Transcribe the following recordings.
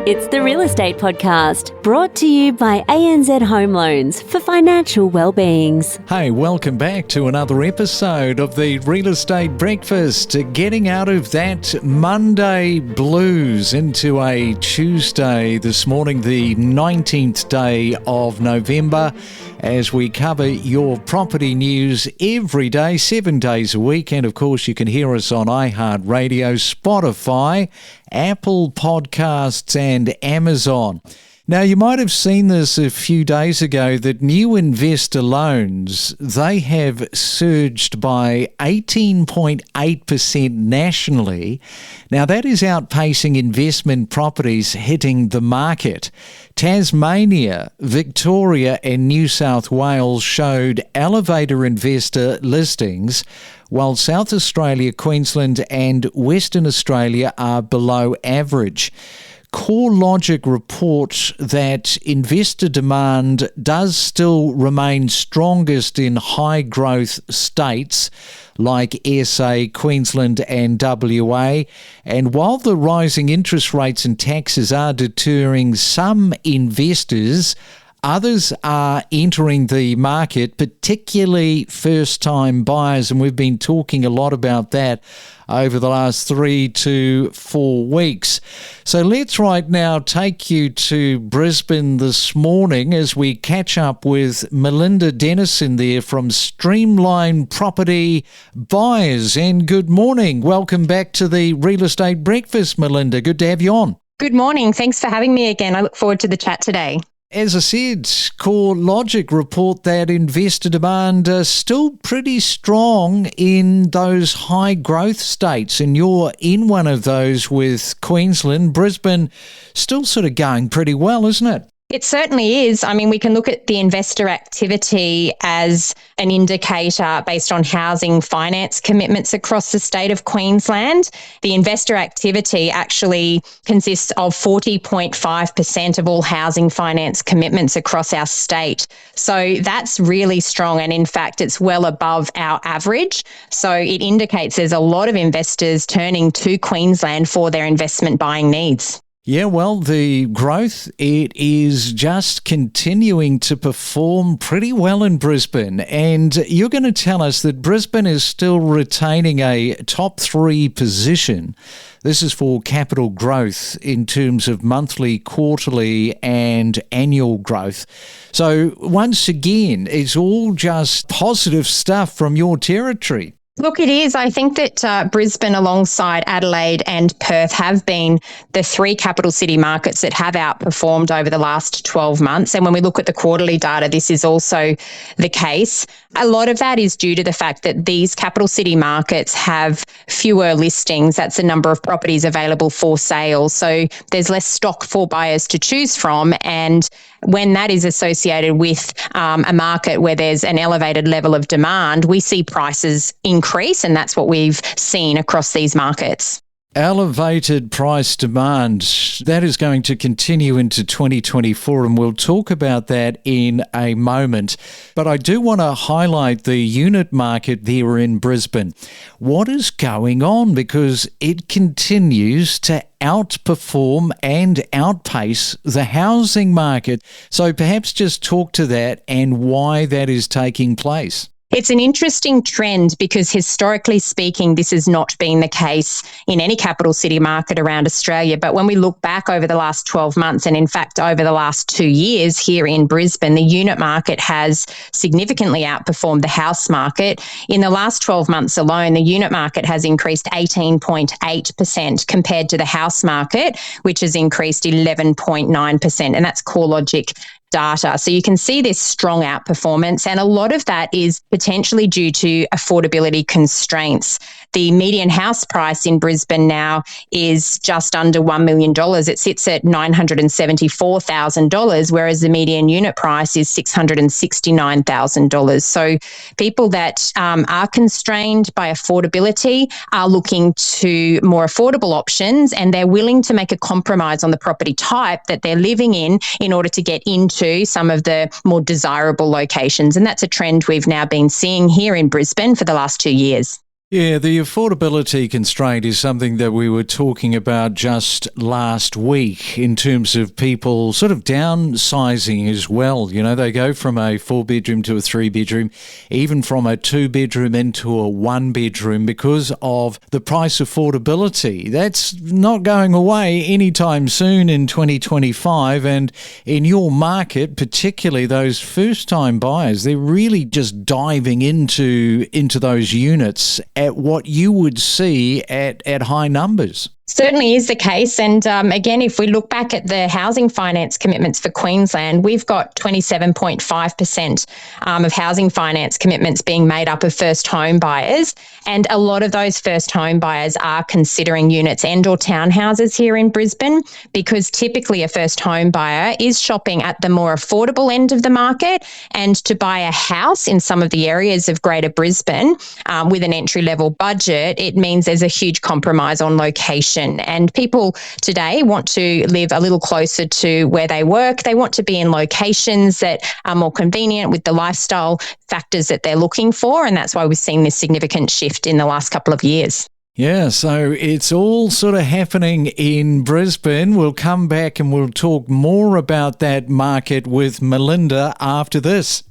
It's the Real Estate Podcast, brought to you by ANZ Home Loans for financial well-beings. Hey, welcome back to another episode of the Real Estate Breakfast. Getting out of that Monday blues into a Tuesday this morning, the 19th day of November, as we cover your property news every day, 7 days a week. And of course, you can hear us on iHeartRadio, Spotify, Apple Podcasts and Amazon. Now, you might have seen this a few days ago that new investor loans, they have surged by 18.8% nationally. Now, that is outpacing investment properties hitting the market. Tasmania, Victoria and New South Wales showed elevator investor listings, while South Australia, Queensland and Western Australia are below average. CoreLogic reports that investor demand does still remain strongest in high-growth states like SA, Queensland and WA. And while the rising interest rates and taxes are deterring some investors, others are entering the market, particularly first-time buyers, and we've been talking a lot about that over the last 3 to 4 weeks. So let's right now take you to Brisbane this morning as we catch up with Melinda Jennison there from Streamline Property Buyers. And good morning. Welcome back to the Real Estate Breakfast, Melinda. Good to have you on. Good morning. Thanks for having me again. I look forward to the chat today. As I said, CoreLogic report that investor demand is still pretty strong in those high growth states, and you're in one of those with Queensland. Brisbane still sort of going pretty well, isn't it? It certainly is. I mean, we can look at the investor activity as an indicator based on housing finance commitments across the state of Queensland. The investor activity actually consists of 40.5% of all housing finance commitments across our state. So that's really strong. And in fact, it's well above our average. So it indicates there's a lot of investors turning to Queensland for their investment buying needs. Yeah, well, the growth, it is just continuing to perform pretty well in Brisbane. And you're going to tell us that Brisbane is still retaining a top 3 position. This is for capital growth in terms of monthly, quarterly and annual growth. So once again, it's all just positive stuff from your territory. Look, it is. I think that Brisbane alongside Adelaide and Perth have been the 3 capital city markets that have outperformed over the last 12 months. And when we look at the quarterly data, this is also the case. A lot of that is due to the fact that these capital city markets have fewer listings. That's the number of properties available for sale. So there's less stock for buyers to choose from. And when that is associated with a market where there's an elevated level of demand, we see prices increase, and that's what we've seen across these markets. Elevated price demand, that is going to continue into 2024, and we'll talk about that in a moment. But I do want to highlight the unit market there in Brisbane. What is going on? Because it continues to outperform and outpace the housing market. So perhaps just talk to that and why that is taking place. It's an interesting trend because historically speaking, this has not been the case in any capital city market around Australia. But when we look back over the last 12 months, and in fact over the last 2 years here in Brisbane, the unit market has significantly outperformed the house market. In the last 12 months alone, the unit market has increased 18.8% compared to the house market, which has increased 11.9%. And that's CoreLogic data. So you can see this strong outperformance, and a lot of that is potentially due to affordability constraints. The median house price in Brisbane now is just under $1 million. It sits at $974,000, whereas the median unit price is $669,000. So people that are constrained by affordability are looking to more affordable options, and they're willing to make a compromise on the property type that they're living in order to get into some of the more desirable locations. And that's a trend we've now been seeing here in Brisbane for the last 2 years. Yeah, the affordability constraint is something that we were talking about just last week in terms of people sort of downsizing as well. You know, they go from a 4-bedroom to a 3-bedroom, even from a 2-bedroom into a 1-bedroom because of the price affordability. That's not going away anytime soon in 2025. And in your market, particularly those first-time buyers, they're really just diving into those units at what you would see at high numbers. Certainly is the case. And again, if we look back at the housing finance commitments for Queensland, we've got 27.5% of housing finance commitments being made up of first home buyers. And a lot of those first home buyers are considering units and or townhouses here in Brisbane, because typically a first home buyer is shopping at the more affordable end of the market. And to buy a house in some of the areas of Greater Brisbane with an entry level budget, it means there's a huge compromise on location. And people today want to live a little closer to where they work. They want to be in locations that are more convenient with the lifestyle factors that they're looking for. And that's why we've seen this significant shift in the last couple of years. Yeah, so it's all sort of happening in Brisbane. We'll come back and we'll talk more about that market with Melinda after this.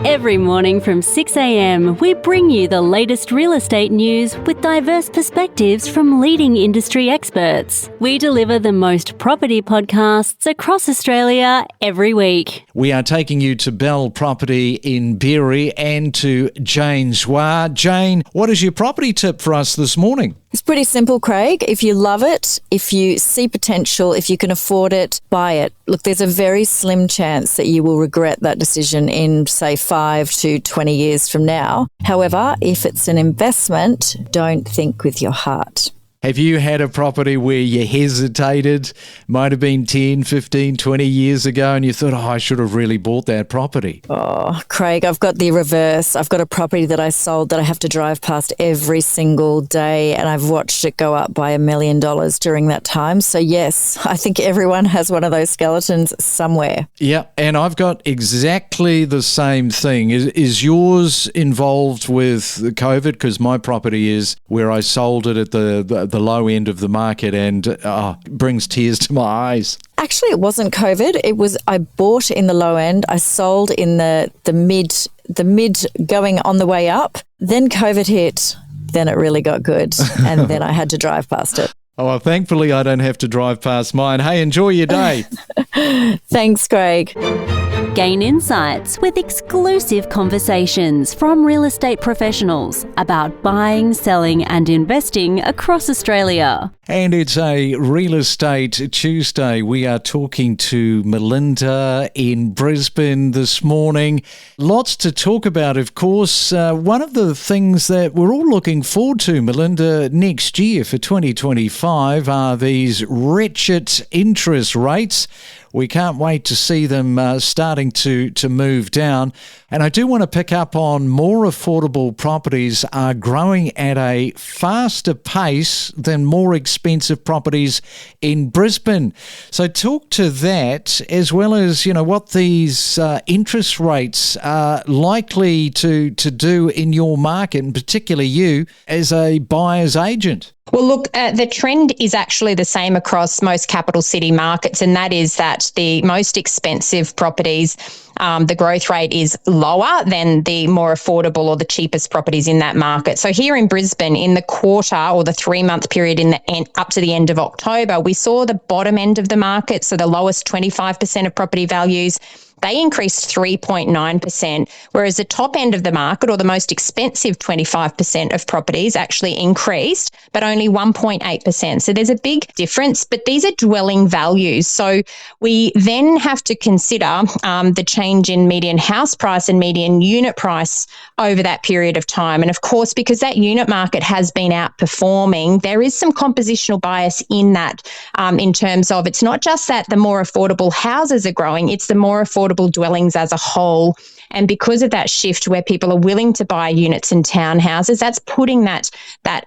Every morning from 6 a.m, we bring you the latest real estate news with diverse perspectives from leading industry experts. We deliver the most property podcasts across Australia every week. We are taking you to Bell Property in Berry and to Jane Zwar. Jane, what is your property tip for us this morning? It's pretty simple, Craig. If you love it, if you see potential, if you can afford it, buy it. Look, there's a very slim chance that you will regret that decision in, say, 5 to 20 years from now. However, if it's an investment, don't think with your heart. Have you had a property where you hesitated, might have been 10, 15, 20 years ago, and you thought, I should have really bought that property? Oh, Craig, I've got the reverse. I've got a property that I sold that I have to drive past every single day, and I've watched it go up by $1 million during that time. So yes, I think everyone has one of those skeletons somewhere. Yeah, and I've got exactly the same thing. Is yours involved with COVID? Because my property is where I sold it at the low end of the market and brings tears to my eyes. Actually, it wasn't COVID. It was I bought in the low end. I sold in the mid going on the way up. Then COVID hit. Then it really got good. And then I had to drive past it. Oh, well, thankfully I don't have to drive past mine. Hey, enjoy your day. Thanks, Craig. Gain insights with exclusive conversations from real estate professionals about buying, selling and investing across Australia. And it's a Real Estate Tuesday. We are talking to Melinda in Brisbane this morning. Lots to talk about, of course. One of the things that we're all looking forward to, Melinda, next year for 2025 are these wretched interest rates. We can't wait to see them starting to move down. And I do want to pick up on more affordable properties are growing at a faster pace than more expensive properties in Brisbane. So talk to that, as well as, what these interest rates are likely to do in your market, and particularly you as a buyer's agent. Well, look, the trend is actually the same across most capital city markets, and that is that the most expensive properties, the growth rate is lower than the more affordable or the cheapest properties in that market. So here in Brisbane, in the quarter or the 3-month period up to the end of October, we saw the bottom end of the market, so the lowest 25% of property values, they increased 3.9%, whereas the top end of the market, or the most expensive 25% of properties, actually increased, but only 1.8%. So there's a big difference, but these are dwelling values. So we then have to consider the change in median house price and median unit price over that period of time. And of course, because that unit market has been outperforming, there is some compositional bias in that, in terms of it's not just that the more affordable houses are growing, it's the more affordable dwellings as a whole. And because of that shift where people are willing to buy units and townhouses, that's putting that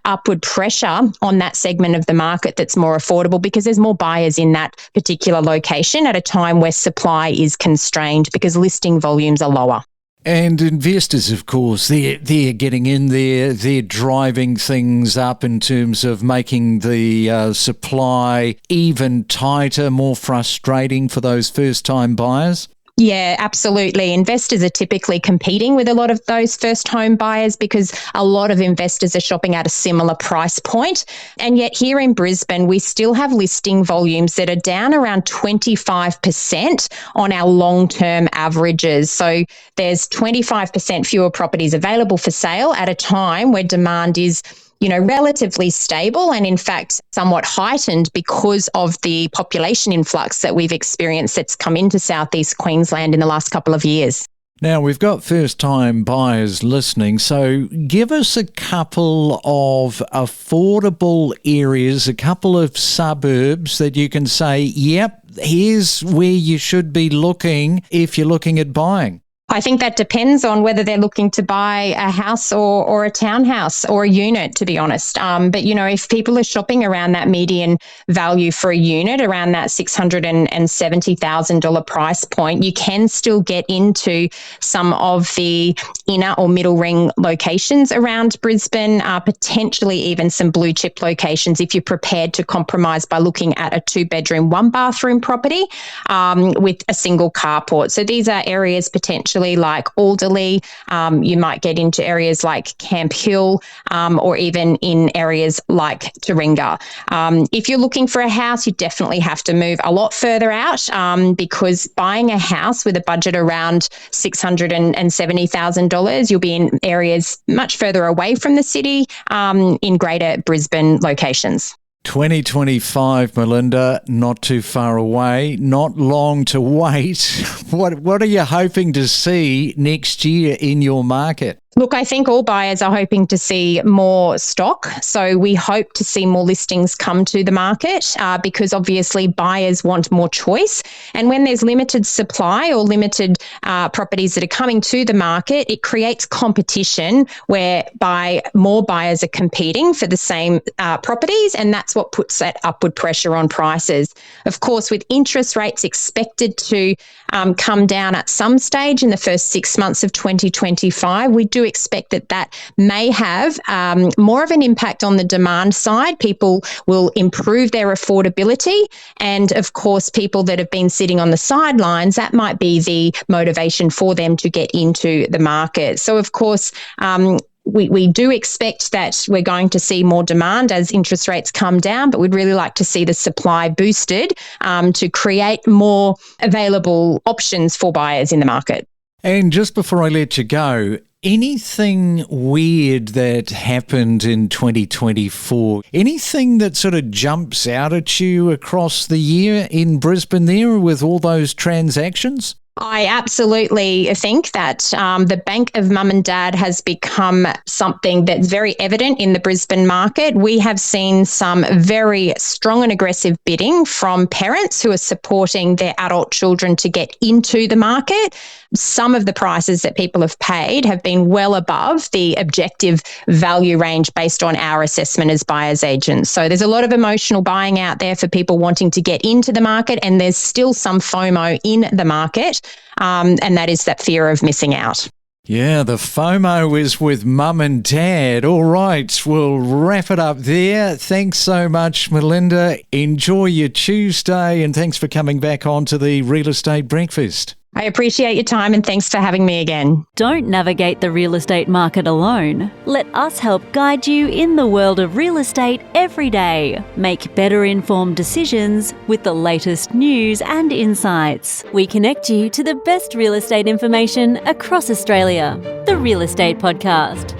upward pressure on that segment of the market that's more affordable, because there's more buyers in that particular location at a time where supply is constrained because listing volumes are lower. And investors, of course, they're getting in there, they're driving things up in terms of making the supply even tighter, more frustrating for those first-time buyers. Yeah, absolutely. Investors are typically competing with a lot of those first home buyers because a lot of investors are shopping at a similar price point. And yet here in Brisbane, we still have listing volumes that are down around 25% on our long-term averages. So there's 25% fewer properties available for sale at a time where demand is relatively stable and in fact somewhat heightened because of the population influx that we've experienced that's come into southeast Queensland in the last couple of years. Now, we've got first-time buyers listening, so give us a couple of affordable areas, a couple of suburbs that you can say, yep, here's where you should be looking if you're looking at buying. I think that depends on whether they're looking to buy a house or a townhouse or a unit, to be honest. But, if people are shopping around that median value for a unit, around that $670,000 price point, you can still get into some of the inner or middle ring locations around Brisbane, potentially even some blue chip locations if you're prepared to compromise by looking at a 2-bedroom, 1-bathroom property with a single carport. So these are areas potentially like Alderley. You might get into areas like Camp Hill or even in areas like Taringa. If you're looking for a house, you definitely have to move a lot further out because buying a house with a budget around $670,000, you'll be in areas much further away from the city in greater Brisbane locations. 2025, Melinda, not too far away, not long to wait. What are you hoping to see next year in your market? Look, I think all buyers are hoping to see more stock. So we hope to see more listings come to the market because obviously buyers want more choice. And when there's limited supply or limited properties that are coming to the market, it creates competition whereby more buyers are competing for the same properties. And that's what puts that upward pressure on prices. Of course, with interest rates expected to come down at some stage in the first 6 months of 2025, we do expect that may have more of an impact on the demand side. People will improve their affordability. And of course, people that have been sitting on the sidelines, that might be the motivation for them to get into the market. So of course, we do expect that we're going to see more demand as interest rates come down, but we'd really like to see the supply boosted to create more available options for buyers in the market. And just before I let you go, anything weird that happened in 2024? Anything that sort of jumps out at you across the year in Brisbane there with all those transactions? I absolutely think that the bank of mum and dad has become something that's very evident in the Brisbane market. We have seen some very strong and aggressive bidding from parents who are supporting their adult children to get into the market. Some of the prices that people have paid have been well above the objective value range based on our assessment as buyer's agents. So there's a lot of emotional buying out there for people wanting to get into the market, and there's still some FOMO in the market, and that is that fear of missing out. Yeah, the FOMO is with mum and dad. All right, we'll wrap it up there. Thanks so much, Melinda. Enjoy your Tuesday, and thanks for coming back on to the Real Estate Breakfast. I appreciate your time and thanks for having me again. Don't navigate the real estate market alone. Let us help guide you in the world of real estate every day. Make better informed decisions with the latest news and insights. We connect you to the best real estate information across Australia. The Real Estate Podcast.